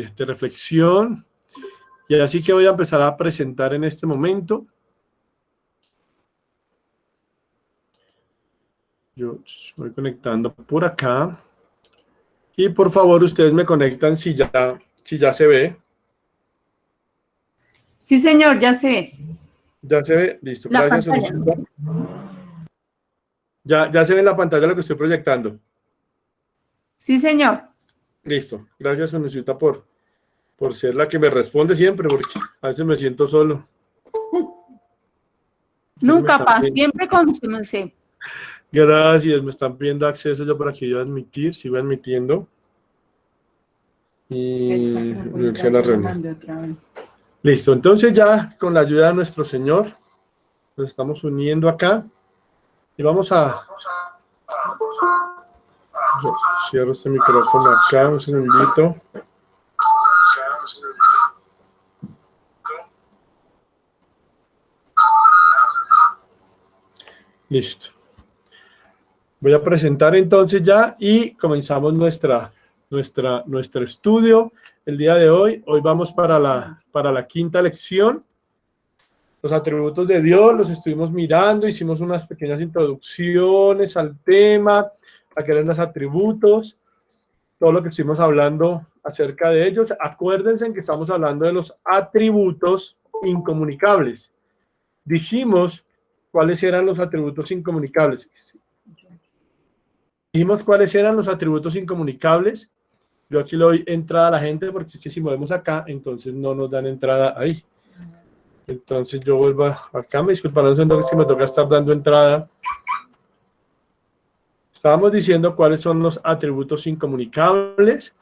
de reflexión. Y así que voy a empezar a presentar en este momento. Yo voy conectando por acá. Y por favor, ustedes me conectan si ya se ve. Sí, señor, ya se ve. Ya se ve, listo. La Gracias, pantalla. Unicita. Ya se ve en la pantalla lo que estoy proyectando. Sí, señor. Listo. Gracias, Unicita, por ser la que me responde siempre, porque a veces me siento solo. Nunca pasa, siempre con su merced. Gracias, me están pidiendo acceso ya para que yo admitir, sigo admitiendo. Y unirse a la reunión. Listo, entonces ya con la ayuda de nuestro Señor, nos estamos uniendo acá y vamos a... Yo cierro este micrófono acá, un segundito. Listo. Voy a presentar entonces ya y comenzamos nuestro estudio el día de hoy. Hoy vamos para la quinta lección. Los atributos de Dios los estuvimos mirando, hicimos unas pequeñas introducciones al tema, a qué eran los atributos, todo lo que estuvimos hablando acerca de ellos. Acuérdense que estamos hablando de los atributos incomunicables. Dijimos cuáles eran los atributos incomunicables. Dijimos cuáles eran los atributos incomunicables. Yo aquí le doy entrada a la gente porque es que si movemos acá, entonces no nos dan entrada ahí. Entonces yo vuelvo acá, me disculpan, no sé si me toca estar dando entrada. Estábamos diciendo cuáles son los atributos incomunicables.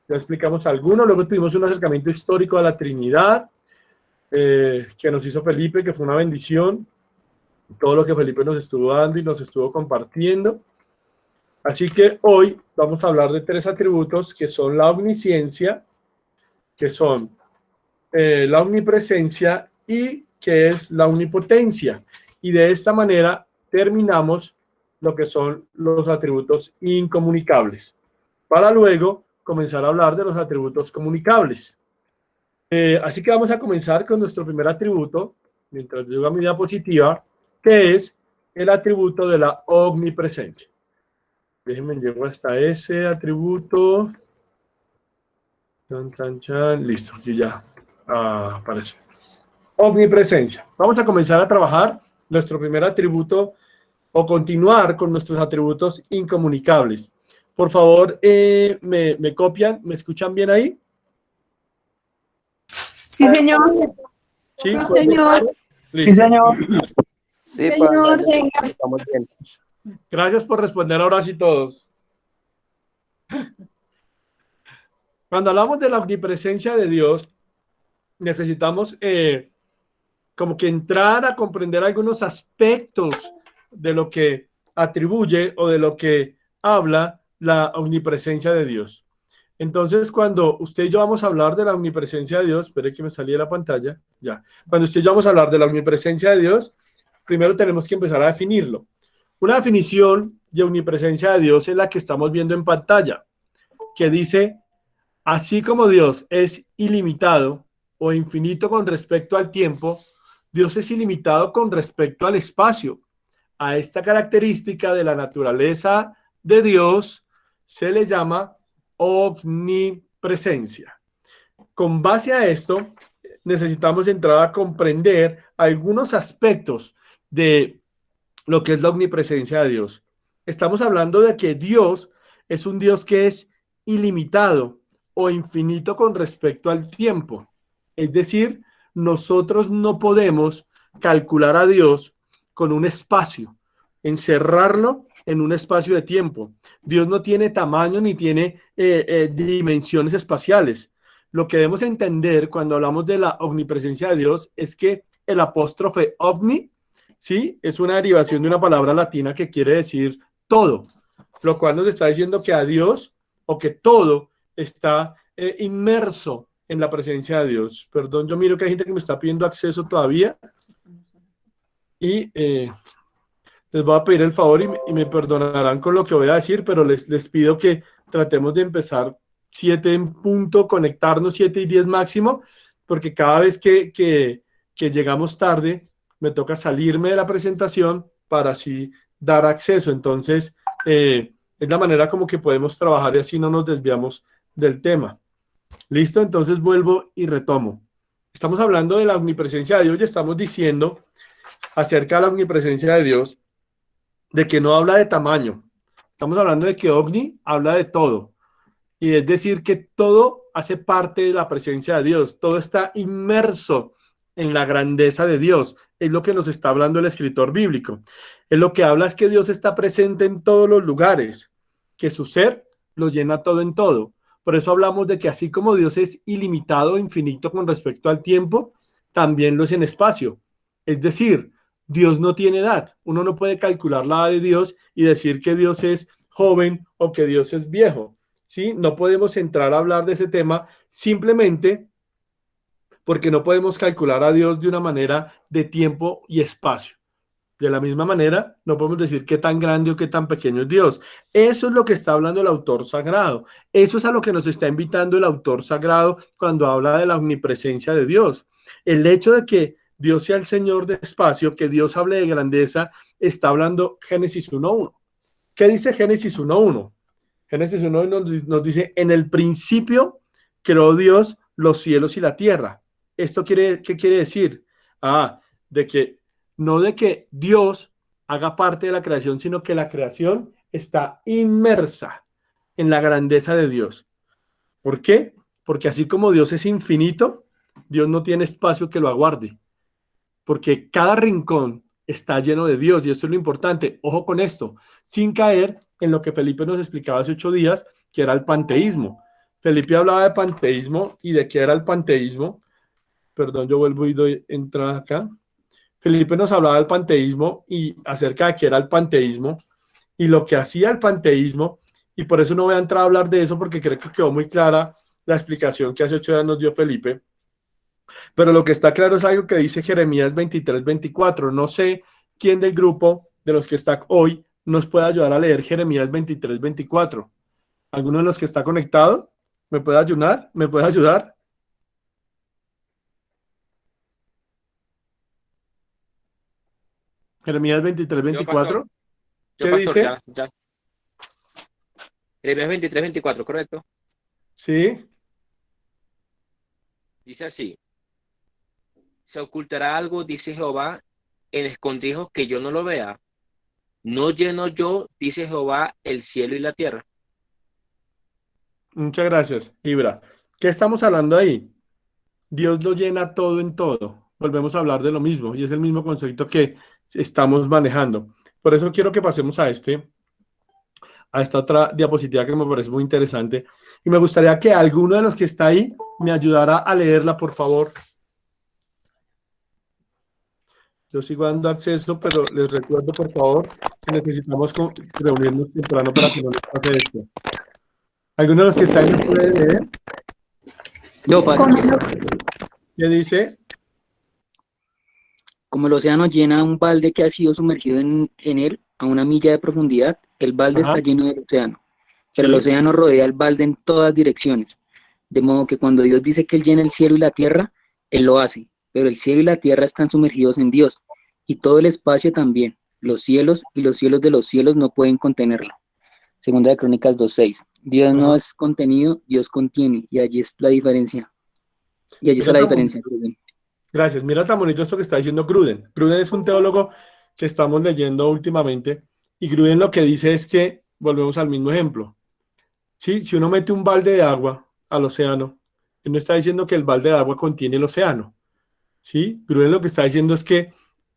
Ya explicamos algunos. Luego tuvimos un acercamiento histórico a la Trinidad que nos hizo Felipe, que fue una bendición. Todo lo que Felipe nos estuvo dando y nos estuvo compartiendo. Así que hoy vamos a hablar de tres atributos que son la omnisciencia, que son la omnipresencia y que es la omnipotencia. Y de esta manera terminamos lo que son los atributos incomunicables, para luego comenzar a hablar de los atributos comunicables. Así que vamos a comenzar con nuestro primer atributo, mientras llego a mi diapositiva, que es el atributo de la omnipresencia. Déjenme llego hasta ese atributo. Listo, aquí ya aparece. Omnipresencia. Vamos a comenzar a trabajar nuestro primer atributo o continuar con nuestros atributos incomunicables. Por favor, me copian, ¿me escuchan bien ahí? Sí, señor. Sí, señor. Listo. Sí, señor. Sí, señor. Estamos bien. Gracias por responder ahora sí todos. Cuando hablamos de la omnipresencia de Dios, necesitamos como que entrar a comprender algunos aspectos de lo que atribuye o de lo que habla la omnipresencia de Dios. Entonces, cuando usted y yo vamos a hablar de la omnipresencia de Dios, espere que me salí de la pantalla, ya. Cuando usted y yo vamos a hablar de la omnipresencia de Dios, primero tenemos que empezar a definirlo. Una definición de omnipresencia de Dios es la que estamos viendo en pantalla, que dice: así como Dios es ilimitado o infinito con respecto al tiempo, Dios es ilimitado con respecto al espacio. A esta característica de la naturaleza de Dios se le llama omnipresencia. Con base a esto, necesitamos entrar a comprender algunos aspectos de lo que es la omnipresencia de Dios. Estamos hablando de que Dios es un Dios que es ilimitado o infinito con respecto al tiempo. Es decir, nosotros no podemos calcular a Dios con un espacio, encerrarlo en un espacio de tiempo. Dios no tiene tamaño ni tiene dimensiones espaciales. Lo que debemos entender cuando hablamos de la omnipresencia de Dios es que el apóstrofe omni, ¿sí?, es una derivación de una palabra latina que quiere decir todo, lo cual nos está diciendo que a Dios, o que todo está inmerso en la presencia de Dios. Perdón, yo miro que hay gente que me está pidiendo acceso todavía y les voy a pedir el favor y me perdonarán con lo que voy a decir, pero les pido que tratemos de empezar 7 en punto, conectarnos 7:10 máximo, porque cada vez que llegamos tarde, me toca salirme de la presentación para así dar acceso. Entonces, es la manera como que podemos trabajar y así no nos desviamos del tema. ¿Listo? Entonces vuelvo y retomo. Estamos hablando de la omnipresencia de Dios y estamos diciendo acerca de la omnipresencia de Dios, de que no habla de tamaño. Estamos hablando de que omni habla de todo. Y es decir, que todo hace parte de la presencia de Dios. Todo está inmerso en la grandeza de Dios. Es lo que nos está hablando el escritor bíblico. Es lo que habla es que Dios está presente en todos los lugares, que su ser lo llena todo en todo. Por eso hablamos de que así como Dios es ilimitado, infinito con respecto al tiempo, también lo es en espacio. Es decir, Dios no tiene edad. Uno no puede calcular la edad de Dios y decir que Dios es joven o que Dios es viejo. ¿Sí? No podemos entrar a hablar de ese tema simplemente porque no podemos calcular a Dios de una manera de tiempo y espacio. De la misma manera, no podemos decir qué tan grande o qué tan pequeño es Dios. Eso es lo que está hablando el autor sagrado. Eso es a lo que nos está invitando el autor sagrado cuando habla de la omnipresencia de Dios. El hecho de que Dios sea el Señor de espacio, que Dios hable de grandeza, está hablando Génesis 1:1. ¿Qué dice Génesis 1:1? Génesis 1 nos dice, en el principio creó Dios los cielos y la tierra. ¿Esto qué quiere decir? De que Dios haga parte de la creación, sino que la creación está inmersa en la grandeza de Dios. ¿Por qué? Porque así como Dios es infinito, Dios no tiene espacio que lo aguarde. Porque cada rincón está lleno de Dios y esto es lo importante. Ojo con esto, sin caer en lo que Felipe nos explicaba hace 8 días, que era el panteísmo. Felipe hablaba de panteísmo y de qué era el panteísmo. Perdón, yo vuelvo y doy entrada acá. Felipe nos hablaba del panteísmo y acerca de qué era el panteísmo y lo que hacía el panteísmo, y por eso no voy a entrar a hablar de eso porque creo que quedó muy clara la explicación que hace 8 días nos dio Felipe. Pero lo que está claro es algo que dice Jeremías 23:24. No sé quién del grupo de los que está hoy nos puede ayudar a leer Jeremías 23:24. ¿Alguno de los que está conectado me puede ayudar? ¿Me puede ayudar? Jeremías 23:24. Yo, ¿Qué pastor, dice? ya. Jeremías 23:24, ¿correcto? Sí. Dice así: ¿se ocultará algo, dice Jehová, en escondrijos que yo no lo vea? ¿No lleno yo, dice Jehová, el cielo y la tierra? Muchas gracias, Ibra. ¿Qué estamos hablando ahí? Dios lo llena todo en todo. Volvemos a hablar de lo mismo y es el mismo concepto que estamos manejando. Por eso quiero que pasemos a esta otra diapositiva que me parece muy interesante. Y me gustaría que alguno de los que está ahí me ayudara a leerla, por favor. Yo sigo dando acceso, pero les recuerdo, por favor, que necesitamos reunirnos temprano para que no les pase esto. ¿Alguno de los que está ahí me puede leer? Yo, paso. ¿Qué dice? Como el océano llena un balde que ha sido sumergido en él a 1 milla de profundidad, el balde Ajá. está lleno del océano. Pero Sí. el océano rodea el balde en todas direcciones. De modo que cuando Dios dice que Él llena el cielo y la tierra, Él lo hace. Pero el cielo y la tierra están sumergidos en Dios. Y todo el espacio también. Los cielos y los cielos de los cielos no pueden contenerlo. Segunda de Crónicas 2:6. Dios no Ajá. es contenido, Dios contiene. Y allí es la diferencia. Y allí está la diferencia. Gracias. Mira tan bonito esto que está diciendo Gruden. Gruden es un teólogo que estamos leyendo últimamente y Gruden lo que dice es que, volvemos al mismo ejemplo, ¿sí? Si uno mete un balde de agua al océano, él no está diciendo que el balde de agua contiene el océano, ¿sí? Gruden lo que está diciendo es que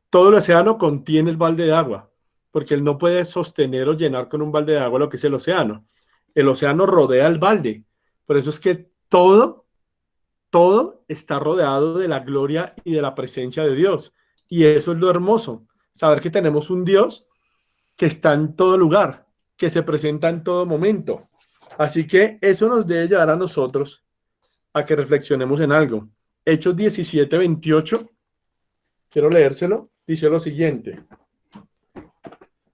todo el océano contiene el balde de agua, porque él no puede sostener o llenar con un balde de agua lo que es el océano. El océano rodea el balde. Por eso es que todo está rodeado de la gloria y de la presencia de Dios. Y eso es lo hermoso, saber que tenemos un Dios que está en todo lugar, que se presenta en todo momento. Así que eso nos debe llevar a nosotros a que reflexionemos en algo. Hechos 17:28, quiero leérselo, dice lo siguiente.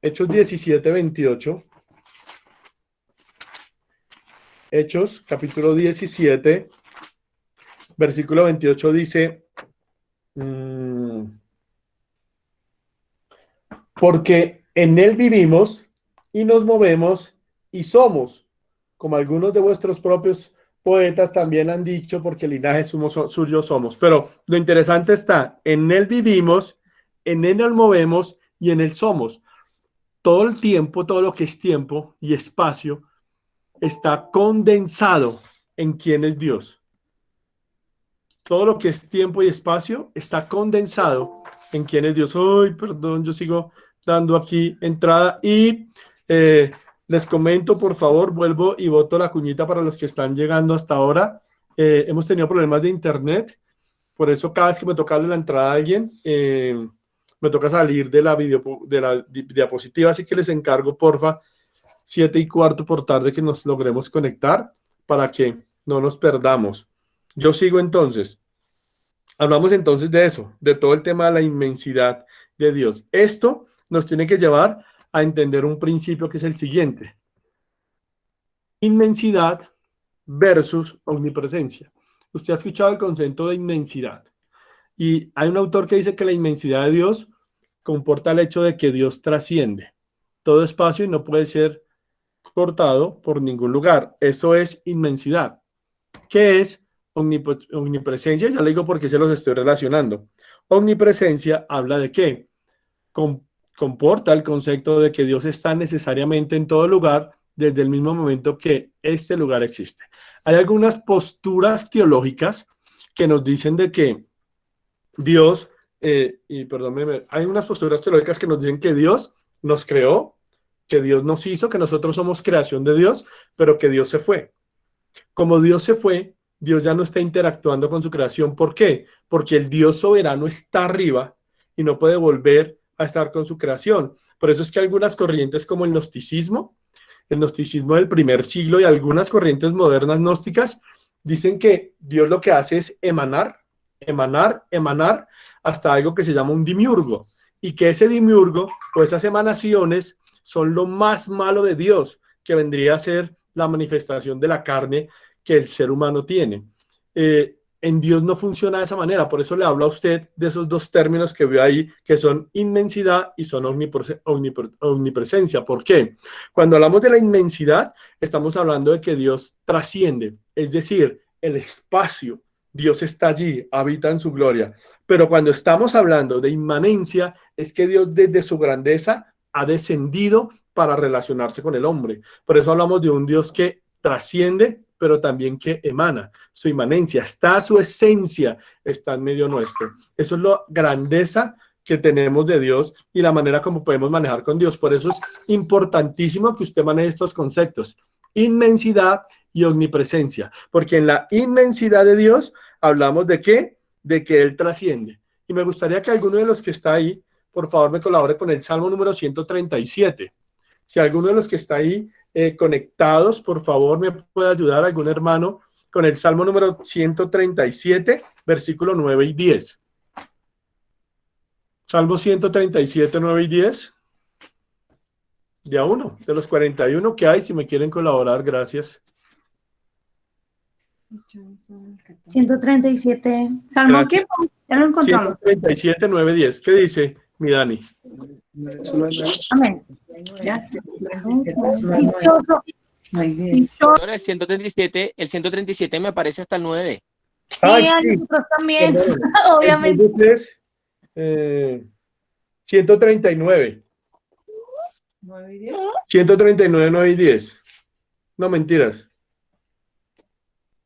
Hechos 17:28. Hechos, capítulo 17, versículo 28 dice, porque en él vivimos y nos movemos y somos, como algunos de vuestros propios poetas también han dicho, porque linaje suyo somos. Pero lo interesante está, en él vivimos, en él nos movemos y en él somos. Todo el tiempo, todo lo que es tiempo y espacio, está condensado en quién es Dios. Todo lo que es tiempo y espacio está condensado en quién es Dios. Ay, perdón, yo sigo dando aquí entrada y les comento, por favor, vuelvo y boto la cuñita para los que están llegando hasta ahora. Hemos tenido problemas de internet, por eso cada vez que me toca darle la entrada a alguien, me toca salir de la diapositiva, así que les encargo, porfa, 7:15 por tarde que nos logremos conectar para que no nos perdamos. Yo sigo entonces. Hablamos entonces de eso, de todo el tema de la inmensidad de Dios. Esto nos tiene que llevar a entender un principio que es el siguiente. Inmensidad versus omnipresencia. Usted ha escuchado el concepto de inmensidad. Y hay un autor que dice que la inmensidad de Dios comporta el hecho de que Dios trasciende todo espacio y no puede ser cortado por ningún lugar. Eso es inmensidad. ¿Qué es omnipresencia? Ya le digo por qué se los estoy relacionando. Omnipresencia habla de qué? Comporta el concepto de que Dios está necesariamente en todo lugar desde el mismo momento que este lugar existe. Hay algunas posturas teológicas que nos dicen de que Dios, hay unas posturas teológicas que nos dicen que Dios nos creó, que Dios nos hizo, que nosotros somos creación de Dios, pero que Dios se fue. Como Dios se fue, Dios ya no está interactuando con su creación. ¿Por qué? Porque el Dios soberano está arriba y no puede volver a estar con su creación. Por eso es que algunas corrientes como el gnosticismo del primer siglo y algunas corrientes modernas gnósticas dicen que Dios lo que hace es emanar hasta algo que se llama un demiurgo, y que ese demiurgo o esas emanaciones son lo más malo de Dios, que vendría a ser la manifestación de la carne que el ser humano tiene. En Dios no funciona de esa manera, por eso le hablo a usted de esos dos términos que veo ahí, que son inmensidad y son omnipresencia. ¿Por qué? Cuando hablamos de la inmensidad, estamos hablando de que Dios trasciende, es decir, el espacio. Dios está allí, habita en su gloria. Pero cuando estamos hablando de inmanencia, es que Dios desde su grandeza ha descendido para relacionarse con el hombre. Por eso hablamos de un Dios que trasciende, pero también que emana. Su inmanencia, está su esencia, está en medio nuestro. Eso es la grandeza que tenemos de Dios y la manera como podemos manejar con Dios. Por eso es importantísimo que usted maneje estos conceptos. Inmensidad y omnipresencia. Porque en la inmensidad de Dios hablamos de ¿qué? De que Él trasciende. Y me gustaría que alguno de los que está ahí, por favor, me colabore con el Salmo número 137. Si alguno de los que está ahí conectados, por favor, me puede ayudar algún hermano con el Salmo número 137, versículo 9 y 10. Salmo 137, 9 y 10. De a uno, de los 41 que hay, si me quieren colaborar, gracias. 137. ¿Salmo qué? Ya lo encontramos. 137, 9, 10. ¿Qué dice mi Dani? Amén. Ya está. Ahora el 137 me aparece hasta el 9. Sí, Ay, a sí. nosotros también, Perdón. obviamente. Entonces, 139. 139, 9 y 10. No, mentiras.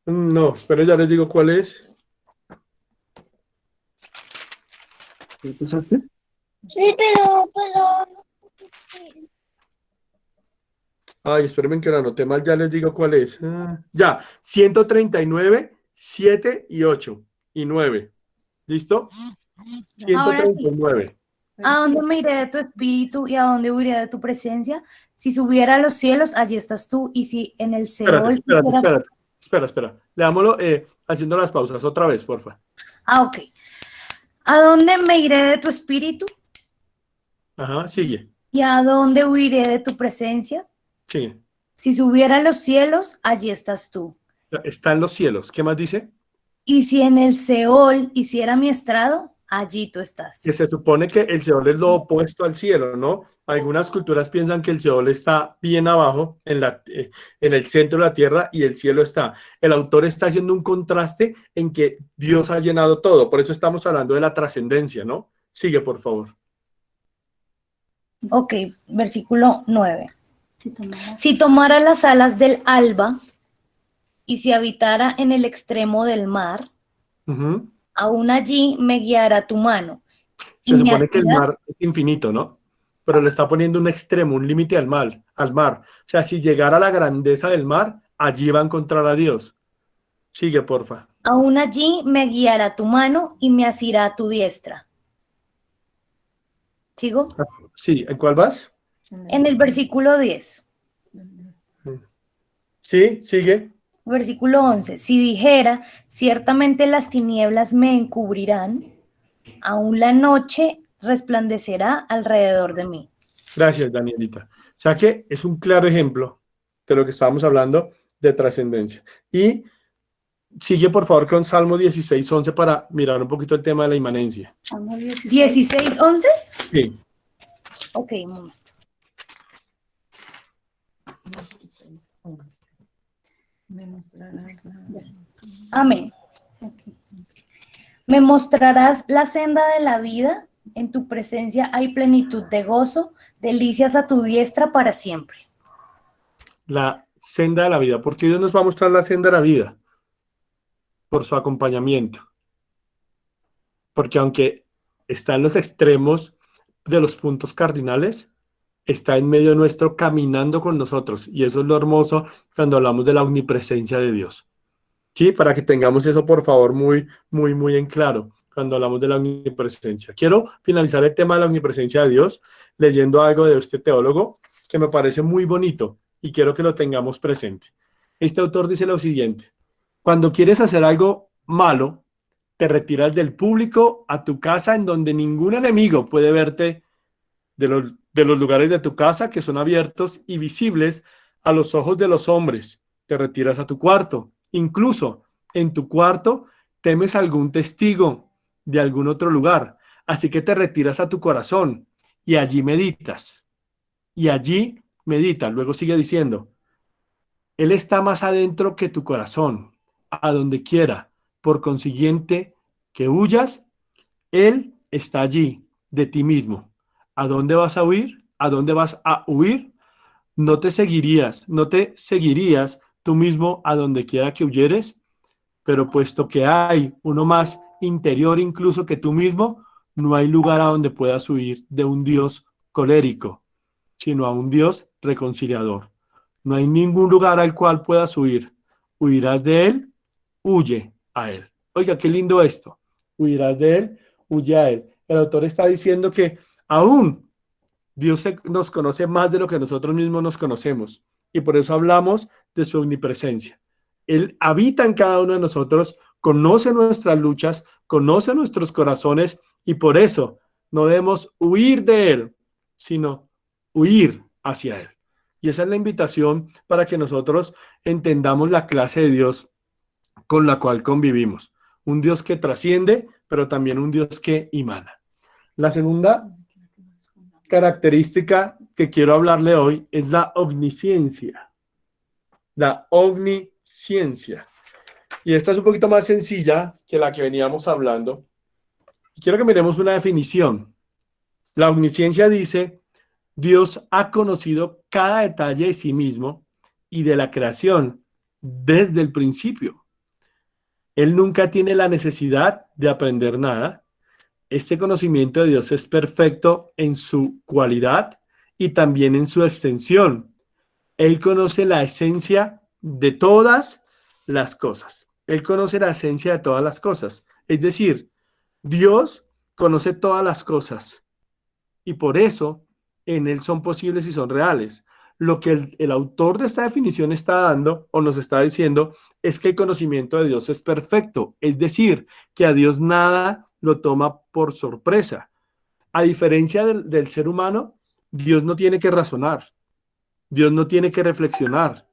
No, pero ya les digo cuál es. ¿Qué pasaste? Sí, pero... Ay, espérenme que la anoté mal, ya les digo cuál es. Ya, 139, 7 y 8 y 9. ¿Listo? Ahora sí. 139. ¿A dónde me iré de tu espíritu y a dónde huiré de tu presencia? Si subiera a los cielos, allí estás tú, y si en el Seol... Espera. Leámoslo haciendo las pausas otra vez, porfa. Ok. ¿A dónde me iré de tu espíritu Ajá, sigue. y a dónde huiré de tu presencia? Sigue. Si Si subiera a los cielos, allí estás tú. Está en los cielos. ¿Qué más dice? Y si en el Seol hiciera mi estrado, allí tú estás. Que se supone que el Seol es lo opuesto al cielo, ¿no? Algunas culturas piensan que el Seol está bien abajo, en el centro de la tierra, y el cielo está. El autor está haciendo un contraste en que Dios ha llenado todo. Por eso estamos hablando de la trascendencia, ¿no? Sigue, por favor. Ok, versículo 9. Si tomara las alas del alba y si habitara en el extremo del mar, Ujú. aún allí me guiará tu mano. Se y me supone que el asirá- mar es infinito, ¿no? Pero le está poniendo un extremo, un límite al mar, al mar. O sea, si llegara a la grandeza del mar, allí va a encontrar a Dios. Sigue, porfa. Aún allí me guiará tu mano y me asirá tu diestra. ¿Sigo? Sí, ¿en cuál vas? En el versículo 10. Sí, sigue. Versículo 11. Si dijera, ciertamente las tinieblas me encubrirán, aún la noche resplandecerá alrededor de mí. Gracias, Danielita. O sea que es un claro ejemplo de lo que estábamos hablando de trascendencia. Y sigue, por favor, con Salmo 16:11 para mirar un poquito el tema de la inmanencia. 16:11. Sí, Ok, un momento. Amén. Me mostrarás la senda de la vida, en tu presencia hay plenitud de gozo, delicias a tu diestra para siempre. la senda de la vida. ¿Por qué Dios nos va a mostrar la senda de la vida? Por su acompañamiento. Porque aunque está en los extremos de los puntos cardinales, está en medio nuestro caminando con nosotros. Y eso es lo hermoso cuando hablamos de la omnipresencia de Dios. Sí, para que tengamos eso, por favor, muy, muy, muy en claro cuando hablamos de la omnipresencia. Quiero finalizar el tema de la omnipresencia de Dios leyendo algo de este teólogo que me parece muy bonito y quiero que lo tengamos presente. Este autor dice lo siguiente: cuando quieres hacer algo malo, te retiras del público a tu casa en donde ningún enemigo puede verte, de los lugares de tu casa que son abiertos y visibles a los ojos de los hombres. Te retiras a tu cuarto. Incluso en tu cuarto temes algún testigo de algún otro lugar. Así que te retiras a tu corazón y allí meditas. Y allí meditas. Luego sigue diciendo: Él está más adentro que tu corazón, a donde quiera. Por consiguiente, que huyas, Él está allí, de ti mismo. ¿A dónde vas a huir? ¿A dónde vas a huir? No te seguirías tú mismo a donde quiera que huyeres, pero puesto que hay uno más interior incluso que tú mismo, no hay lugar a donde puedas huir de un Dios colérico, sino a un Dios reconciliador. No hay ningún lugar al cual puedas huir. Huirás de Él, huye a Él. Oiga, qué lindo esto. Huirás de Él, huye a Él. El autor está diciendo que aún nos conoce más de lo que nosotros mismos nos conocemos. Y por eso hablamos de su omnipresencia. Él habita en cada uno de nosotros, conoce nuestras luchas, conoce nuestros corazones, y por eso no debemos huir de Él, sino huir hacia Él. Y esa es la invitación para que nosotros entendamos la clase de Dios con la cual convivimos. Un Dios que trasciende, pero también un Dios que emana. La segunda característica que quiero hablarle hoy es la omnisciencia. La omnisciencia. Y esta es un poquito más sencilla que la que veníamos hablando. Quiero que miremos una definición. La omnisciencia dice: Dios ha conocido cada detalle de sí mismo y de la creación desde el principio. Él nunca tiene la necesidad de aprender nada. Este conocimiento de Dios es perfecto en su cualidad y también en su extensión. Él conoce la esencia de todas las cosas. Él conoce la esencia de todas las cosas. Es decir, Dios conoce todas las cosas y por eso en Él son posibles y son reales. Lo que el autor de esta definición está dando o nos está diciendo es que el conocimiento de Dios es perfecto. Es decir, que a Dios nada lo toma por sorpresa. A diferencia del ser humano, Dios no tiene que razonar. Dios no tiene que reflexionar.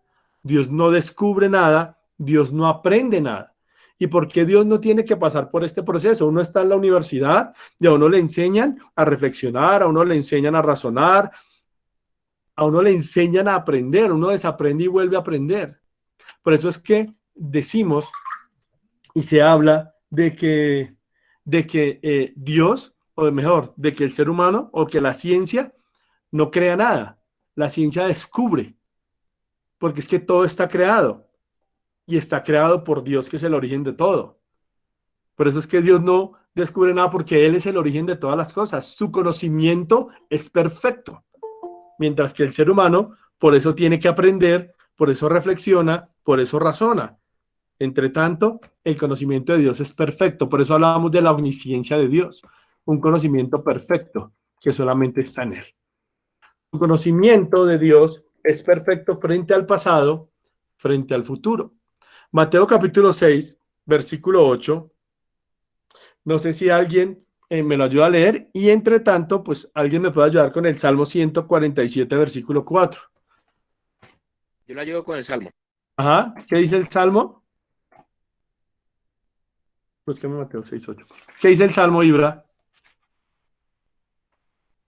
Dios no descubre nada, Dios no aprende nada. ¿Y por qué Dios no tiene que pasar por este proceso? Uno está en la universidad y a uno le enseñan a reflexionar, a uno le enseñan a razonar, a uno le enseñan a aprender, uno desaprende y vuelve a aprender. Por eso es que decimos y se habla de que Dios, o mejor, de que el ser humano o que la ciencia no crea nada. La ciencia descubre, porque es que todo está creado y está creado por Dios, que es el origen de todo. Por eso es que Dios no descubre nada, porque Él es el origen de todas las cosas. Su conocimiento es perfecto. Mientras que el ser humano, por eso tiene que aprender, por eso reflexiona, por eso razona. Entre tanto, el conocimiento de Dios es perfecto. Por eso hablábamos de la omnisciencia de Dios. Un conocimiento perfecto que solamente está en Él. Su conocimiento de Dios es perfecto frente al pasado, frente al futuro. Mateo capítulo 6, versículo 8. No sé si alguien me lo ayuda a leer, y entre tanto, pues alguien me puede ayudar con el Salmo 147, versículo 4. Yo lo ayudo con el Salmo. Ajá, ¿qué dice el Salmo? Búsqueme Mateo 6, 8. ¿Qué dice el Salmo, Ibra?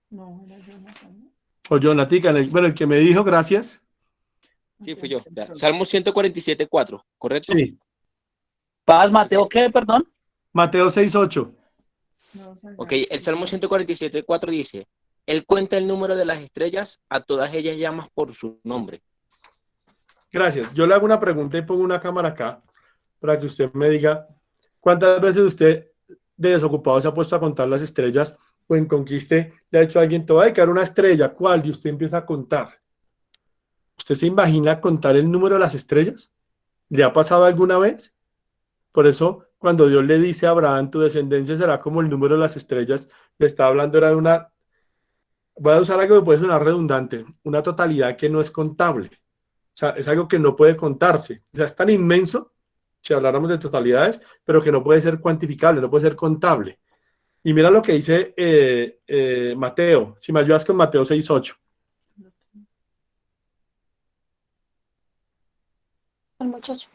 No, era Jonathan. O Jonathan, bueno, el que me dijo, gracias. Sí, fui yo. Ya. Salmo 147, 4, ¿correcto? Sí, Paz, Mateo, ¿qué? Perdón. Mateo 6, 8. Ok, el Salmo 147, 4 dice: Él cuenta el número de las estrellas, a todas ellas llamas por su nombre. Gracias. Yo le hago una pregunta y pongo una cámara acá para que usted me diga cuántas veces usted de desocupado se ha puesto a contar las estrellas, o en Conquiste le ha dicho a alguien, te voy a dedicar una estrella, ¿cuál? Y usted empieza a contar. ¿Usted se imagina contar el número de las estrellas? ¿Le ha pasado alguna vez? Por eso, cuando Dios le dice a Abraham, tu descendencia será como el número de las estrellas, le está hablando, era de una, voy a usar algo que puede sonar redundante, una totalidad que no es contable. O sea, es algo que no puede contarse. O sea, es tan inmenso, si habláramos de totalidades, pero que no puede ser cuantificable, no puede ser contable. Y mira lo que dice Mateo, si me ayudas con Mateo 6:8. El muchacho.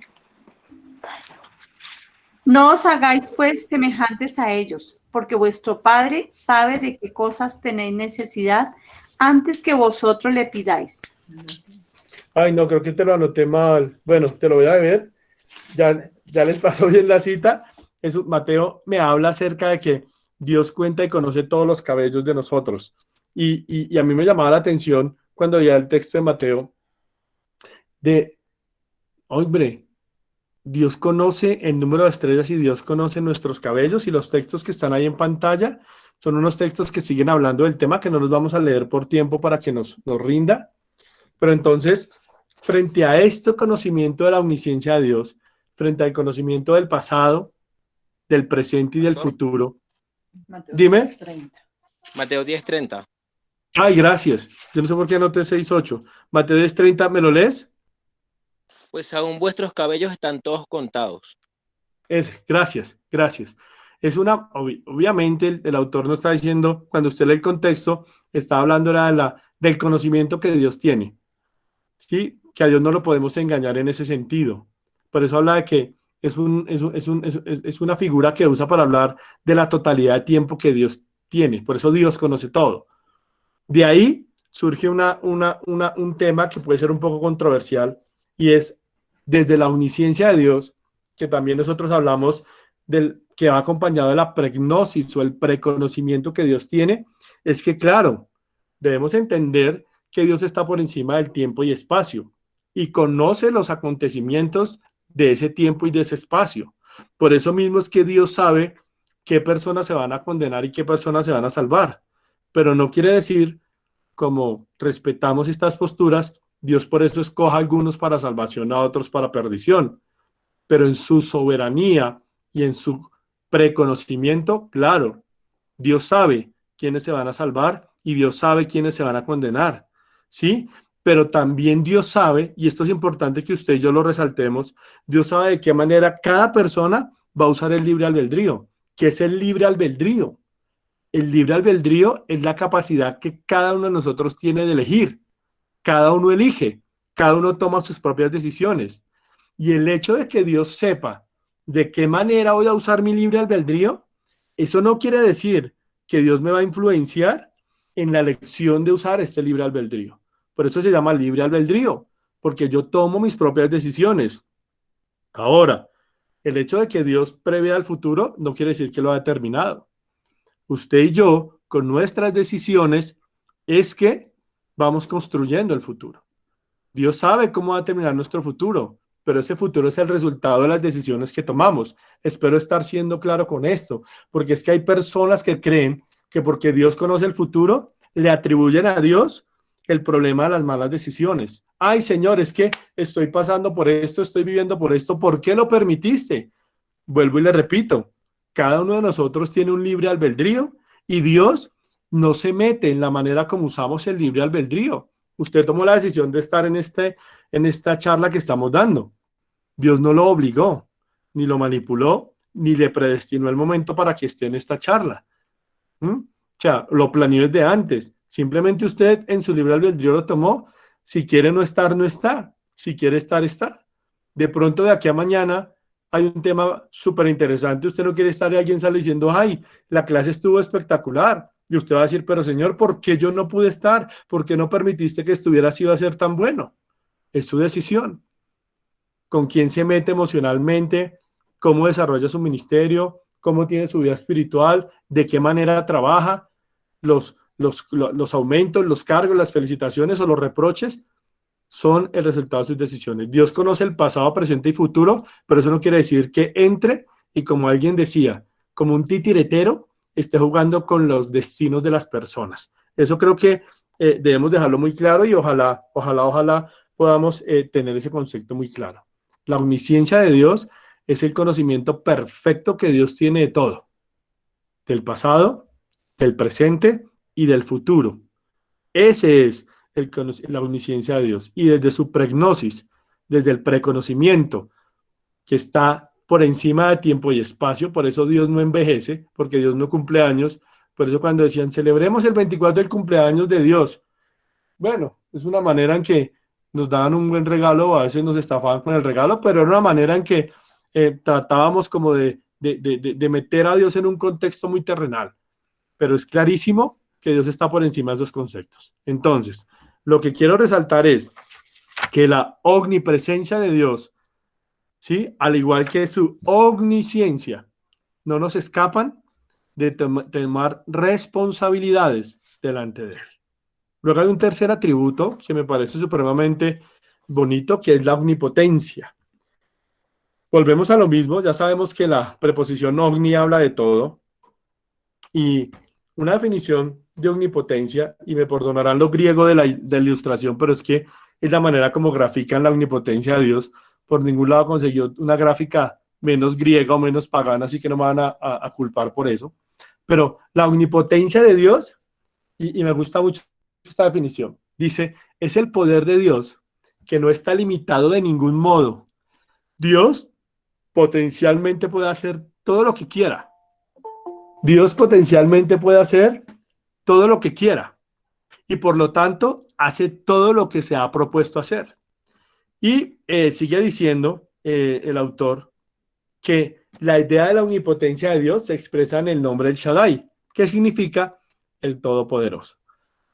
No os hagáis pues semejantes a ellos, porque vuestro Padre sabe de qué cosas tenéis necesidad antes que vosotros le pidáis. Ay, no, creo que te lo anoté mal. Bueno, te lo voy a ver. Ya les pasó bien la cita. Eso, Mateo me habla acerca de que Dios cuenta y conoce todos los cabellos de nosotros. Y a mí me llamaba la atención cuando veía el texto de Mateo de, hombre, Dios conoce el número de estrellas y Dios conoce nuestros cabellos, y los textos que están ahí en pantalla son unos textos que siguen hablando del tema, que no los vamos a leer por tiempo para que nos rinda. Pero entonces, frente a este conocimiento de la omnisciencia de Dios, frente al conocimiento del pasado, del presente y del futuro, dime. 10:30. Mateo 10:30. Ay, gracias. Yo no sé por qué anoté 6:8. Mateo 10:30, ¿me lo lees? Pues aún vuestros cabellos están todos contados. Gracias. Es obviamente el autor no está diciendo, cuando usted lee el contexto, está hablando del conocimiento que Dios tiene. ¿Sí? Que a Dios no lo podemos engañar en ese sentido. Por eso habla de que es una figura que usa para hablar de la totalidad de tiempo que Dios tiene. Por eso Dios conoce todo. De ahí surge un tema que puede ser un poco controversial, y es desde la omnisciencia de Dios, que también nosotros hablamos del que va acompañado de la pregnosis o el preconocimiento que Dios tiene. Es que, claro, debemos entender que Dios está por encima del tiempo y espacio y conoce los acontecimientos de ese tiempo y de ese espacio. Por eso mismo es que Dios sabe qué personas se van a condenar y qué personas se van a salvar. Pero no quiere decir, como respetamos estas posturas, Dios por eso escoja a algunos para salvación, a otros para perdición. Pero en su soberanía y en su preconocimiento, claro, Dios sabe quiénes se van a salvar y Dios sabe quiénes se van a condenar, ¿sí? Pero también Dios sabe, y esto es importante que usted y yo lo resaltemos, Dios sabe de qué manera cada persona va a usar el libre albedrío. ¿Qué es el libre albedrío? El libre albedrío es la capacidad que cada uno de nosotros tiene de elegir. Cada uno elige, Cada uno toma sus propias decisiones. Y el hecho de que Dios sepa de qué manera voy a usar mi libre albedrío, eso no quiere decir que Dios me va a influenciar en la elección de usar este libre albedrío. Por eso se llama libre albedrío, porque yo tomo mis propias decisiones. Ahora, el hecho de que Dios prevea el futuro no quiere decir que lo ha determinado. Usted y yo, con nuestras decisiones, es que vamos construyendo el futuro. Dios sabe cómo va a terminar nuestro futuro, pero ese futuro es el resultado de las decisiones que tomamos. Espero estar siendo claro con esto, porque es que hay personas que creen que porque Dios conoce el futuro, le atribuyen a Dios el problema de las malas decisiones. Ay, Señor, es que estoy pasando por esto, estoy viviendo por esto, ¿por qué lo permitiste? Vuelvo y le repito, cada uno de nosotros tiene un libre albedrío y Dios no se mete en la manera como usamos el libre albedrío. Usted tomó la decisión de estar en esta charla que estamos dando. Dios no lo obligó, ni lo manipuló, ni le predestinó el momento para que esté en esta charla. O sea, lo planeó desde antes. Simplemente usted en su libre albedrío lo tomó. Si quiere no estar, no está. Si quiere estar, está. De pronto de aquí a mañana hay un tema súper interesante. Usted no quiere estar y alguien sale diciendo, ay, la clase estuvo espectacular. Y usted va a decir, pero Señor, ¿por qué yo no pude estar? ¿Por qué no permitiste que estuviera así iba a ser tan bueno? Es su decisión. Con quién se mete emocionalmente, cómo desarrolla su ministerio, cómo tiene su vida espiritual, de qué manera trabaja, los aumentos, los cargos, las felicitaciones o los reproches son el resultado de sus decisiones. Dios conoce el pasado, presente y futuro, pero eso no quiere decir que entre y, como alguien decía, como un titiretero, esté jugando con los destinos de las personas. Eso creo que debemos dejarlo muy claro y ojalá podamos tener ese concepto muy claro. La omnisciencia de Dios es el conocimiento perfecto que Dios tiene de todo, del pasado, del presente y del futuro. Ese es la omnisciencia de Dios. Y desde su pregnosis, desde el preconocimiento, que está por encima de tiempo y espacio, por eso Dios no envejece, porque Dios no cumple años. Por eso cuando decían, celebremos el 24 del cumpleaños de Dios, bueno, es una manera en que nos daban un buen regalo, a veces nos estafaban con el regalo, pero era una manera en que tratábamos como de meter a Dios en un contexto muy terrenal. Pero es clarísimo que Dios está por encima de esos conceptos. Entonces, lo que quiero resaltar es que la omnipresencia de Dios, ¿sí?, al igual que su omnisciencia, no nos escapan de tomar responsabilidades delante de Él. Luego hay un tercer atributo que me parece supremamente bonito, que es la omnipotencia. Volvemos a lo mismo, ya sabemos que la preposición omni habla de todo, y una definición de omnipotencia, y me perdonarán lo griego de la ilustración, pero es que es la manera como grafican la omnipotencia de Dios. Por ningún lado consiguió una gráfica menos griega o menos pagana, así que no me van a culpar por eso. Pero la omnipotencia de Dios, y me gusta mucho esta definición, dice, es el poder de Dios que no está limitado de ningún modo. Dios potencialmente puede hacer todo lo que quiera. Dios potencialmente puede hacer todo lo que quiera y por lo tanto hace todo lo que se ha propuesto hacer. Y sigue diciendo el autor que la idea de la omnipotencia de Dios se expresa en el nombre del Shaddai, que significa el Todopoderoso,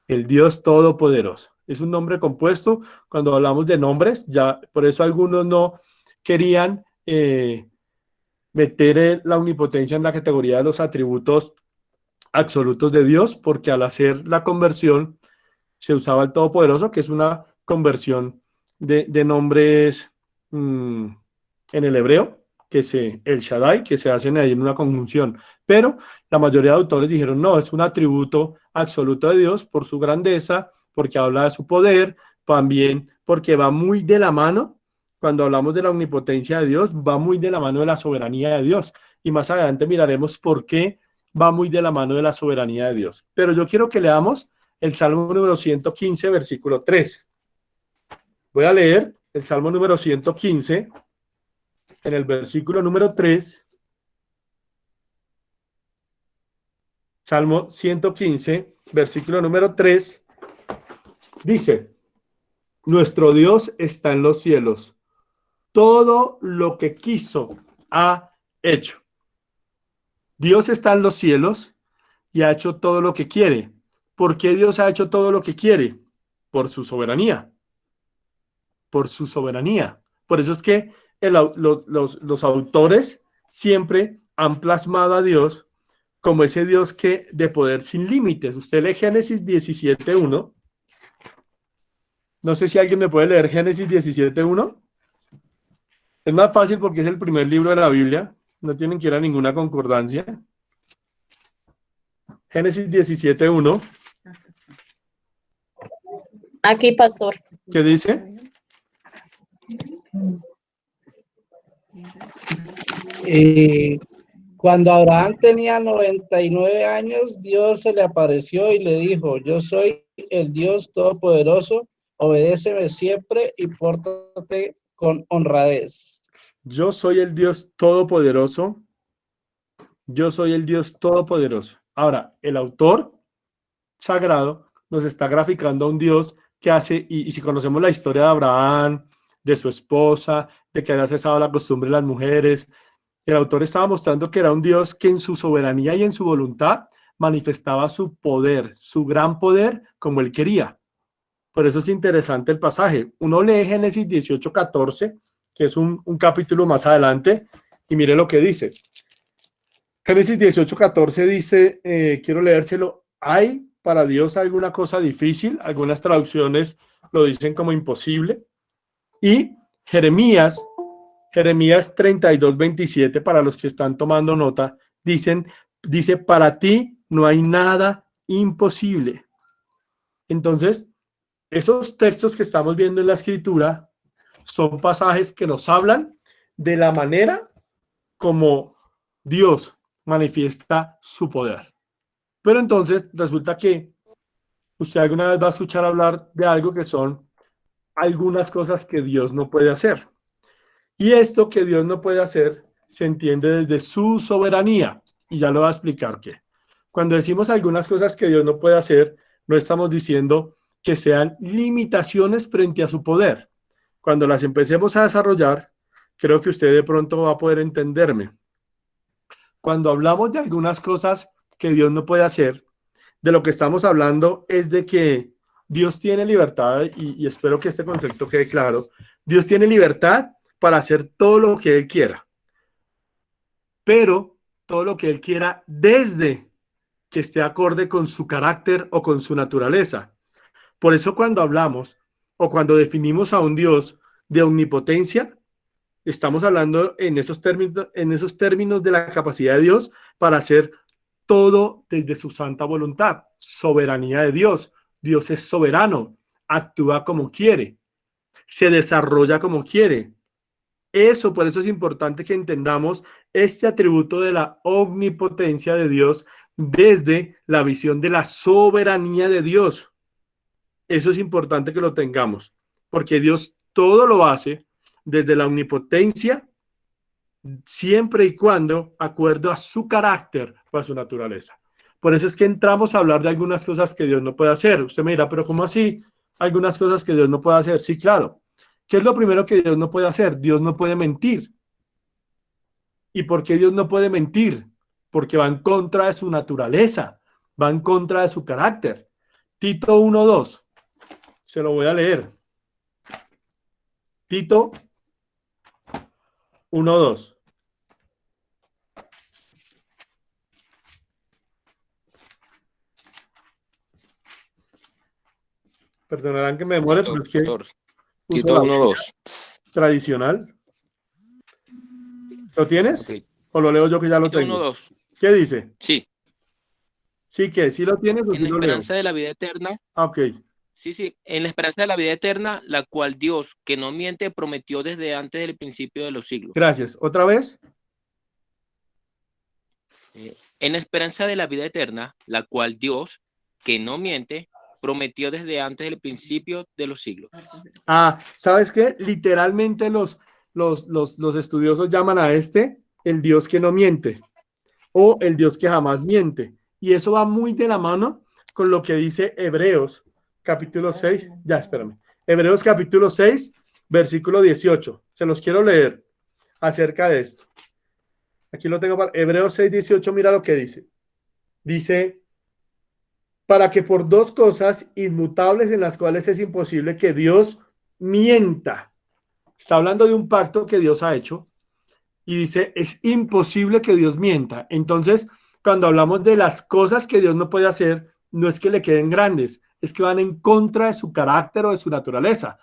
el Dios Todopoderoso. Es un nombre compuesto. Cuando hablamos de nombres, ya por eso algunos no querían meter la omnipotencia en la categoría de los atributos absolutos de Dios, porque al hacer la conversión se usaba el Todopoderoso, que es una conversión de nombres en el hebreo, el Shaddai, que se hacen ahí en una conjunción. Pero la mayoría de autores dijeron, no, es un atributo absoluto de Dios por su grandeza, porque habla de su poder, también porque va muy de la mano. Cuando hablamos de la omnipotencia de Dios, va muy de la mano de la soberanía de Dios. Y más adelante miraremos por qué va muy de la mano de la soberanía de Dios. Pero yo quiero que leamos el Salmo número 115, versículo 3. Voy a leer el Salmo número 115, en el versículo número 3. Salmo 115, versículo número 3, dice, Nuestro Dios está en los cielos. Todo lo que quiso ha hecho. Dios está en los cielos y ha hecho todo lo que quiere. ¿Por qué Dios ha hecho todo lo que quiere? Por su soberanía. Por su soberanía. Por eso es que los autores siempre han plasmado a Dios como ese Dios que de poder sin límites. Usted lee Génesis 17:1. No sé si alguien me puede leer Génesis 17:1. Es más fácil porque es el primer libro de la Biblia. No tienen que ir a ninguna concordancia. Génesis 17:1. Aquí, pastor. ¿Qué dice? Cuando Abraham tenía 99 años, Dios se le apareció y le dijo: yo soy el Dios Todopoderoso, obedéceme siempre y pórtate con honradez. Yo soy el Dios Todopoderoso. Yo soy el Dios Todopoderoso. Ahora, el autor sagrado nos está graficando a un Dios que hace, y si conocemos la historia de Abraham, de su esposa, de que había cesado la costumbre de las mujeres, el autor estaba mostrando que era un Dios que en su soberanía y en su voluntad manifestaba su poder, su gran poder, como él quería. Por eso es interesante el pasaje. Uno lee Génesis 18:14, que es un capítulo más adelante, y mire lo que dice. Génesis 18:14 dice, quiero leérselo: ¿hay para Dios alguna cosa difícil? Algunas traducciones lo dicen como imposible. Y Jeremías 32:27, para los que están tomando nota, dice, para ti no hay nada imposible. Entonces, esos textos que estamos viendo en la Escritura son pasajes que nos hablan de la manera como Dios manifiesta su poder. Pero entonces resulta que usted alguna vez va a escuchar hablar de algo que son algunas cosas que Dios no puede hacer. Y esto que Dios no puede hacer se entiende desde su soberanía. Y ya lo voy a explicar qué. Cuando decimos algunas cosas que Dios no puede hacer, no estamos diciendo que sean limitaciones frente a su poder. Cuando las empecemos a desarrollar, creo que usted de pronto va a poder entenderme. Cuando hablamos de algunas cosas que Dios no puede hacer, de lo que estamos hablando es de que Dios tiene libertad, y espero que este concepto quede claro. Dios tiene libertad para hacer todo lo que Él quiera, pero todo lo que Él quiera desde que esté acorde con su carácter o con su naturaleza. Por eso cuando hablamos o cuando definimos a un Dios de omnipotencia, estamos hablando en esos términos de la capacidad de Dios para hacer todo desde su santa voluntad, soberanía de Dios. Dios es soberano, actúa como quiere, se desarrolla como quiere. Por eso es importante que entendamos este atributo de la omnipotencia de Dios desde la visión de la soberanía de Dios. Eso es importante que lo tengamos, porque Dios todo lo hace desde la omnipotencia, siempre y cuando acuerdo a su carácter o a su naturaleza. Por eso es que entramos a hablar de algunas cosas que Dios no puede hacer. Usted me dirá, pero ¿cómo así? Algunas cosas que Dios no puede hacer. Sí, claro. ¿Qué es lo primero que Dios no puede hacer? Dios no puede mentir. ¿Y por qué Dios no puede mentir? Porque va en contra de su naturaleza, va en contra de su carácter. Tito 1:2. Se lo voy a leer. Tito 1:2. Perdonarán que me demore, pero es que Tito 1:2. Tradicional. ¿Lo tienes? Okay. ¿O lo leo yo que ya lo Tito tengo? 1:2. ¿Qué dice? Sí. ¿Sí que ¿sí lo tienes o En sí la lo leo? esperanza de la vida eterna. Ok. Sí. En la esperanza de la vida eterna, la cual Dios, que no miente, prometió desde antes del principio de los siglos. Gracias. ¿Otra vez? En la esperanza de la vida eterna, la cual Dios, que no miente, prometió desde antes del principio de los siglos. ¿Sabes qué? Literalmente los estudiosos llaman a el Dios que no miente o el Dios que jamás miente. Y eso va muy de la mano con lo que dice Hebreos, capítulo 6. Ya, espérame. Hebreos capítulo 6, versículo 18. Se los quiero leer acerca de esto. Aquí lo tengo para Hebreos 6, 18. Mira lo que dice. Dice, para que por dos cosas inmutables en las cuales es imposible que Dios mienta. Está hablando de un pacto que Dios ha hecho y dice, es imposible que Dios mienta. Entonces, cuando hablamos de las cosas que Dios no puede hacer, no es que le queden grandes, es que van en contra de su carácter o de su naturaleza.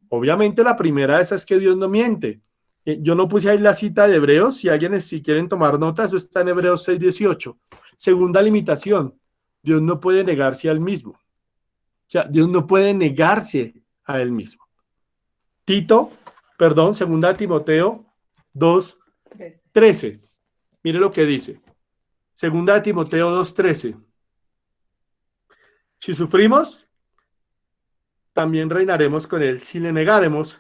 Obviamente la primera de esas es que Dios no miente. Yo no puse ahí la cita de Hebreos, si quieren tomar nota, eso está en Hebreos 6, 18. Segunda limitación, Dios no puede negarse a él mismo. O sea, Dios no puede negarse a él mismo. Segunda Timoteo 2, 13. Mire lo que dice. Segunda Timoteo 2, 13. Si sufrimos, también reinaremos con él. Si le negaremos,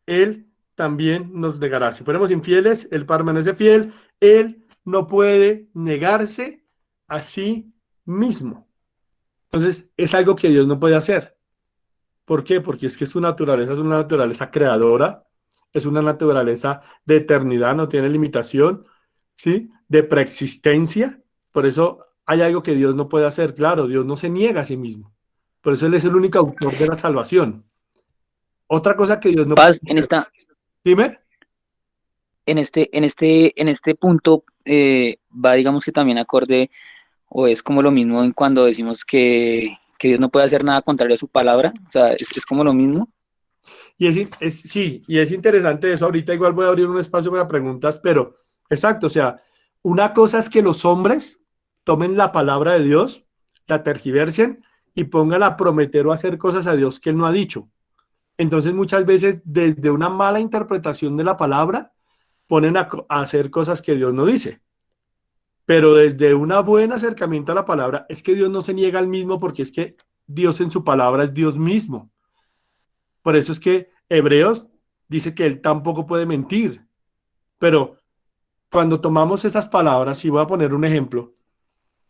él también nos negará. Si fuéramos infieles, él permanece fiel. Él no puede negarse a sí mismo. Entonces, es algo que Dios no puede hacer. ¿Por qué? Porque es que su naturaleza es una naturaleza creadora, es una naturaleza de eternidad, no tiene limitación, ¿sí? De preexistencia. Por eso hay algo que Dios no puede hacer. Claro, Dios no se niega a sí mismo. Por eso Él es el único autor de la salvación. Otra cosa que Dios no Paz, puede hacer. Dime. en este punto va, digamos que también acorde, o es como lo mismo en cuando decimos que Dios no puede hacer nada contrario a su palabra, o sea, es como lo mismo. Y sí, y es interesante eso. Ahorita igual voy a abrir un espacio para preguntas, pero exacto, o sea, una cosa es que los hombres tomen la palabra de Dios, la tergiversen y pongan a prometer o hacer cosas a Dios que Él no ha dicho. Entonces muchas veces desde una mala interpretación de la palabra ponen a hacer cosas que Dios no dice. Pero desde un buen acercamiento a la palabra es que Dios no se niega al mismo porque es que Dios en su palabra es Dios mismo. Por eso es que Hebreos dice que Él tampoco puede mentir. Pero cuando tomamos esas palabras, y voy a poner un ejemplo,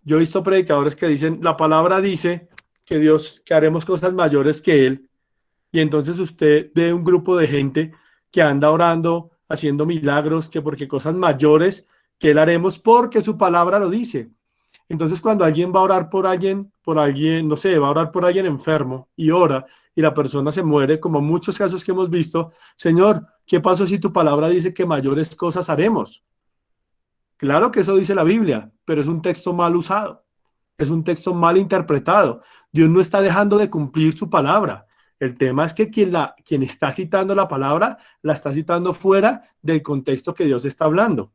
yo he visto predicadores que dicen, la palabra dice que Dios, que haremos cosas mayores que Él, y entonces usted ve un grupo de gente que anda orando, haciendo milagros, que porque cosas mayores que Él haremos porque su palabra lo dice. Entonces, cuando alguien va a orar por alguien, no sé, va a orar por alguien enfermo y ora y la persona se muere, como muchos casos que hemos visto, Señor, ¿qué pasó si tu palabra dice que mayores cosas haremos? Claro que eso dice la Biblia, pero es un texto mal usado, es un texto mal interpretado. Dios no está dejando de cumplir su palabra. El tema es que quien está citando la palabra, la está citando fuera del contexto que Dios está hablando.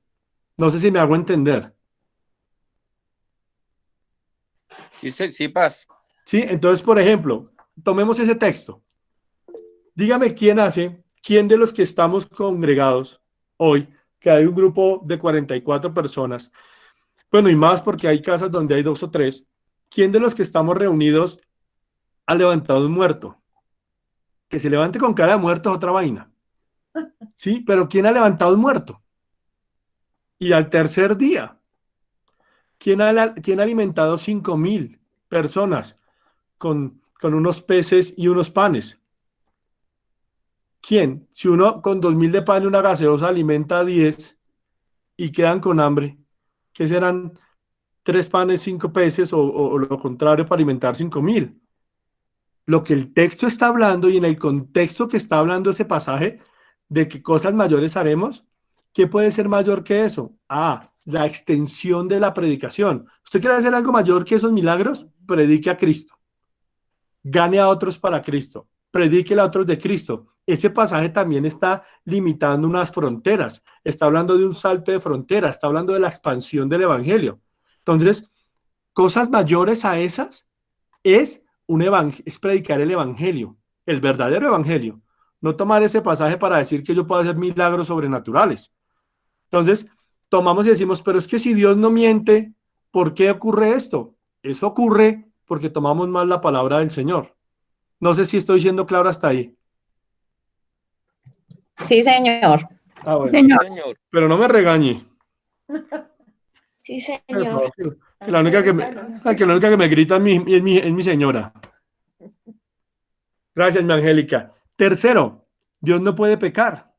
No sé si me hago entender. Sí, Paz. ¿Sí? Entonces, por ejemplo, tomemos ese texto. Dígame quién de los que estamos congregados hoy, que hay un grupo de 44 personas, bueno, y más porque hay casas donde hay 2 o 3, ¿quién de los que estamos reunidos ha levantado un muerto? Que se levante con cara de muerto es otra vaina. ¿Sí? Pero ¿quién ha levantado un muerto? Y al tercer día, ¿quién ha alimentado 5,000 personas con unos peces y unos panes? ¿Quién? Si uno con 2,000 de pan y una gaseosa alimenta a 10 y quedan con hambre, ¿qué serán 3 panes, 5 peces o lo contrario para alimentar 5,000? Lo que el texto está hablando y en el contexto que está hablando ese pasaje de que cosas mayores haremos, ¿qué puede ser mayor que eso? La extensión de la predicación. ¿Usted quiere hacer algo mayor que esos milagros? Predique a Cristo. Gane a otros para Cristo. Predique a otros de Cristo. Ese pasaje también está limitando unas fronteras. Está hablando de un salto de fronteras. Está hablando de la expansión del evangelio. Entonces, cosas mayores a esas es predicar el evangelio, el verdadero evangelio. No tomar ese pasaje para decir que yo puedo hacer milagros sobrenaturales. Entonces, tomamos y decimos, pero es que si Dios no miente, ¿por qué ocurre esto? Eso ocurre porque tomamos mal la palabra del Señor. No sé si estoy siendo claro hasta ahí. Sí, señor. Bueno, Señor. pero no me regañe. Sí, señor. Que la única que me grita es mi señora. Gracias, mi Angélica. Tercero, Dios no puede pecar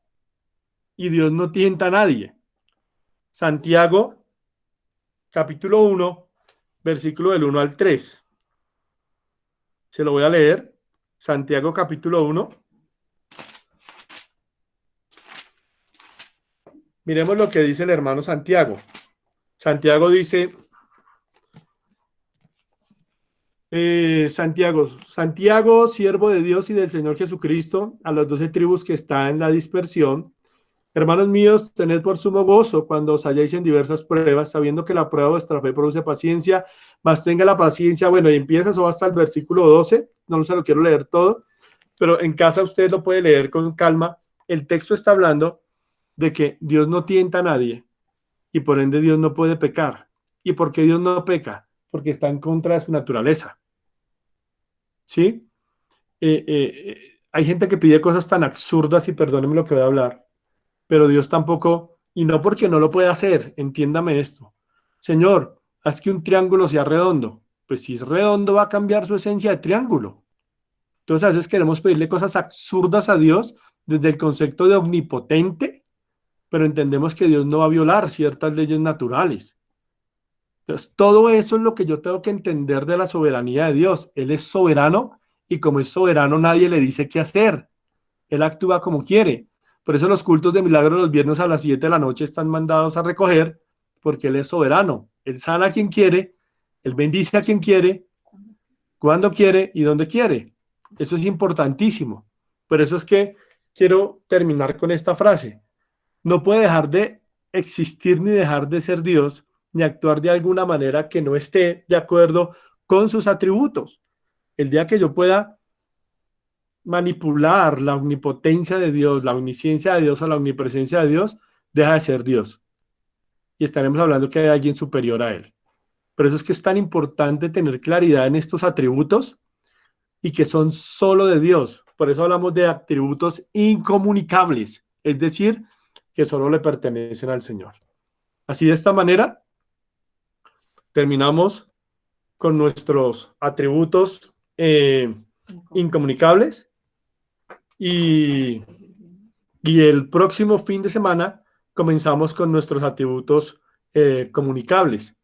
y Dios no tienta a nadie. Santiago, capítulo 1, versículo del 1 al 3. Se lo voy a leer. Santiago, capítulo 1. Miremos lo que dice el hermano Santiago. Santiago dice, Santiago, siervo de Dios y del Señor Jesucristo, a las 12 tribus que están en la dispersión. Hermanos míos, tened por sumo gozo cuando os halléis en diversas pruebas, sabiendo que la prueba de vuestra fe produce paciencia, mas tenga la paciencia. Bueno, y empieza eso hasta el versículo 12, no se lo quiero leer todo, pero en casa usted lo puede leer con calma. El texto está hablando de que Dios no tienta a nadie y por ende Dios no puede pecar. ¿Y por qué Dios no peca? Porque está en contra de su naturaleza. ¿Sí? Hay gente que pide cosas tan absurdas y perdónenme lo que voy a hablar, pero Dios tampoco, y no porque no lo pueda hacer, entiéndame esto. Señor, haz que un triángulo sea redondo. Pues si es redondo va a cambiar su esencia de triángulo. Entonces a veces queremos pedirle cosas absurdas a Dios desde el concepto de omnipotente, pero entendemos que Dios no va a violar ciertas leyes naturales. Entonces todo eso es lo que yo tengo que entender de la soberanía de Dios. Él es soberano y como es soberano nadie le dice qué hacer. Él actúa como quiere. Por eso los cultos de milagro los viernes a las 7 de la noche están mandados a recoger, porque Él es soberano. Él sana a quien quiere, Él bendice a quien quiere, cuando quiere y donde quiere. Eso es importantísimo. Por eso es que quiero terminar con esta frase. No puede dejar de existir ni dejar de ser Dios, ni actuar de alguna manera que no esté de acuerdo con sus atributos. El día que yo pueda manipular la omnipotencia de Dios, la omnisciencia de Dios o la omnipresencia de Dios, deja de ser Dios. Y estaremos hablando que hay alguien superior a Él. Por eso es que es tan importante tener claridad en estos atributos y que son solo de Dios. Por eso hablamos de atributos incomunicables, es decir, que solo le pertenecen al Señor. Así de esta manera, terminamos con nuestros atributos incomunicables. Y el próximo fin de semana comenzamos con nuestros atributos comunicables.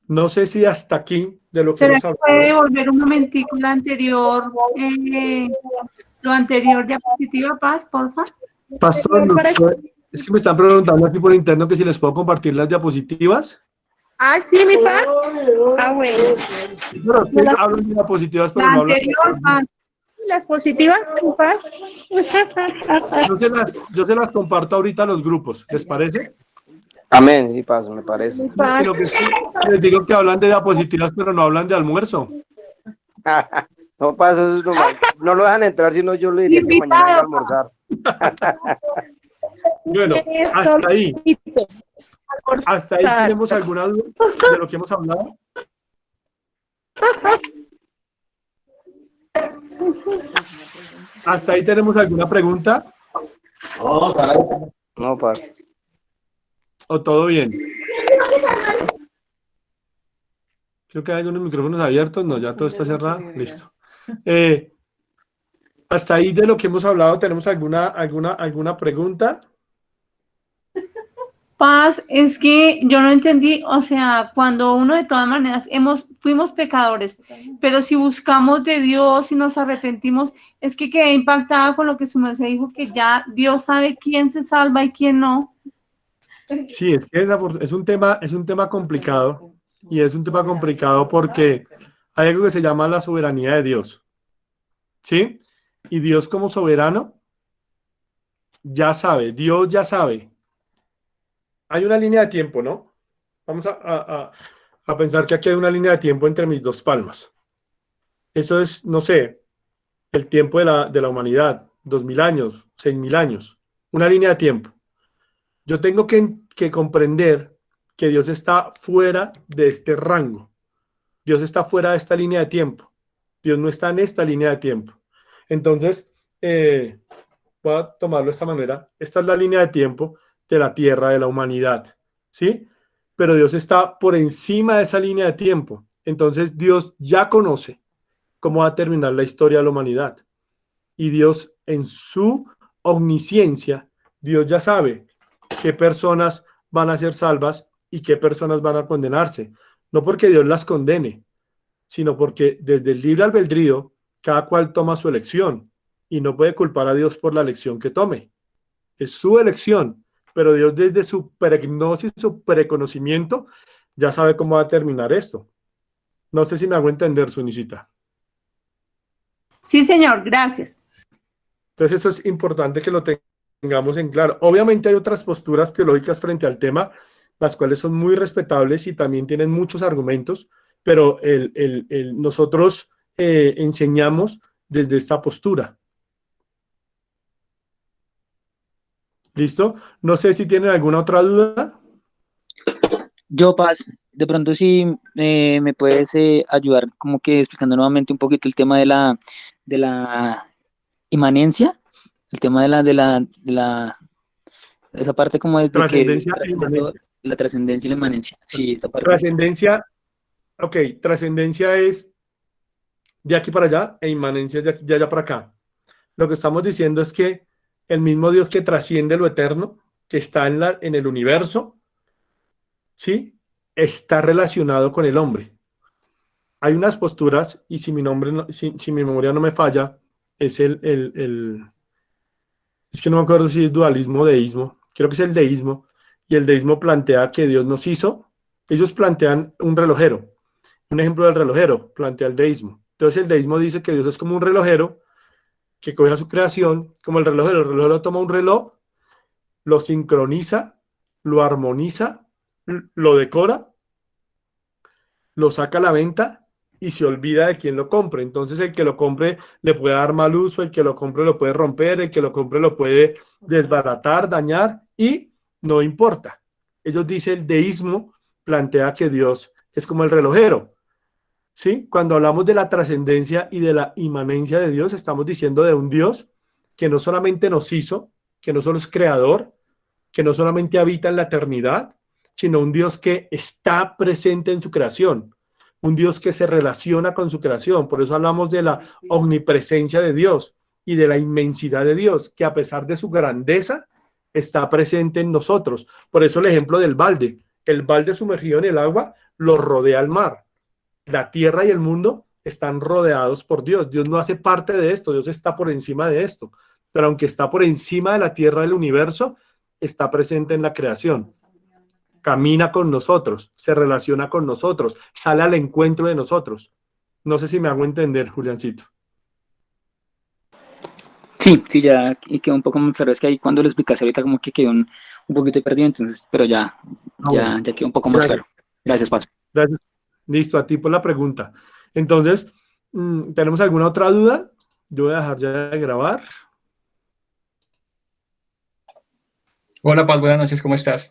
No sé si hasta aquí de lo que ¿Será hemos que hablado. puede volver un momentico lo anterior diapositiva, Paz, porfa? Pastor, es que me están preguntando aquí por interno que si les puedo compartir las diapositivas. Ah, sí, mi Paz. Ah, bueno. Pero ustedes hablan de diapositivas, pero La no hablan. anterior, Paz. Las positivas, mi Paz. Yo se las comparto ahorita a los grupos, ¿les parece? Amén, sí, Paz, me parece. Sino que sí, les digo que hablan de diapositivas, pero no hablan de almuerzo. No pasa, eso es nomás. No lo dejan entrar, sino yo le diría que mañana venga a almorzar. Bueno, hasta ahí. ¿Hasta ahí tenemos alguna duda de lo que hemos hablado? ¿Hasta ahí tenemos alguna pregunta? No, Paz. ¿O todo bien? Creo que hay algunos micrófonos abiertos. No, ya todo está cerrado. Listo. Hasta ahí de lo que hemos hablado, ¿tenemos alguna pregunta? Paz, es que yo no entendí, o sea, cuando uno de todas maneras fuimos pecadores, pero si buscamos de Dios y nos arrepentimos, es que quedé impactada con lo que su merced dijo, que ya Dios sabe quién se salva y quién no. Sí, es que es un tema complicado, y es un tema complicado porque hay algo que se llama la soberanía de Dios. ¿Sí? Y Dios como soberano ya sabe, Dios ya sabe. Hay una línea de tiempo, ¿no? Vamos a pensar que aquí hay una línea de tiempo entre mis dos palmas. Eso es, no sé, el tiempo de la humanidad, 2000 años, 6000 años, una línea de tiempo. Yo tengo que comprender que Dios está fuera de este rango. Dios está fuera de esta línea de tiempo. Dios no está en esta línea de tiempo. Entonces, voy a tomarlo de esta manera. Esta es la línea de tiempo de la Tierra, de la humanidad, ¿sí? Pero Dios está por encima de esa línea de tiempo. Entonces, Dios ya conoce cómo va a terminar la historia de la humanidad. Y Dios, en su omnisciencia, Dios ya sabe qué personas van a ser salvas y qué personas van a condenarse. No porque Dios las condene, sino porque desde el libre albedrío, cada cual toma su elección y no puede culpar a Dios por la elección que tome. Es su elección, pero Dios desde su pregnosis, su preconocimiento, ya sabe cómo va a terminar esto. No sé si me hago entender, Sunicita. Sí, señor, gracias. Entonces eso es importante que lo tengamos en claro. Obviamente hay otras posturas teológicas frente al tema, las cuales son muy respetables y también tienen muchos argumentos, pero nosotros enseñamos desde esta postura. ¿Listo? No sé si tienen alguna otra duda. Yo, Paz, de pronto sí me puedes ayudar como que explicando nuevamente un poquito el tema de la inmanencia, el tema de esa parte como es de que Trascendencia e inmanencia. la trascendencia y la inmanencia. Sí, esa parte. Trascendencia, ok, trascendencia es de aquí para allá e inmanencia de allá para acá. Lo que estamos diciendo es que el mismo Dios que trasciende lo eterno, que está en el universo, ¿sí? Está relacionado con el hombre. Hay unas posturas, y si mi memoria no me falla, es es que no me acuerdo si es dualismo o deísmo, creo que es el deísmo, y el deísmo plantea que Dios nos hizo. Ellos plantean un relojero. Un ejemplo del relojero plantea el deísmo. Entonces el deísmo dice que Dios es como un relojero que coge a su creación, como el relojero toma un reloj, lo sincroniza, lo armoniza, lo decora, lo saca a la venta y se olvida de quién lo compre. Entonces el que lo compre le puede dar mal uso, el que lo compre lo puede romper, el que lo compre lo puede desbaratar, dañar y no importa. Ellos dicen, el deísmo plantea que Dios es como el relojero. ¿Sí? Cuando hablamos de la trascendencia y de la inmanencia de Dios, estamos diciendo de un Dios que no solamente nos hizo, que no solo es creador, que no solamente habita en la eternidad, sino un Dios que está presente en su creación, un Dios que se relaciona con su creación. Por eso hablamos de la omnipresencia de Dios y de la inmensidad de Dios, que a pesar de su grandeza, está presente en nosotros. Por eso el ejemplo del balde. El balde sumergido en el agua lo rodea el mar. La tierra y el mundo están rodeados por Dios. Dios no hace parte de esto, Dios está por encima de esto. Pero aunque está por encima de la tierra del universo, está presente en la creación. Camina con nosotros, se relaciona con nosotros, sale al encuentro de nosotros. No sé si me hago entender, Juliancito. Sí, ya quedó un poco, pero es que ahí cuando lo explicaste ahorita como que quedó un poquito perdido, entonces, pero ya quedó un poco más claro. Gracias, Paz. Gracias. Listo, a ti por la pregunta. Entonces, ¿tenemos alguna otra duda? Yo voy a dejar ya de grabar. Hola, Paz, buenas noches, ¿cómo estás?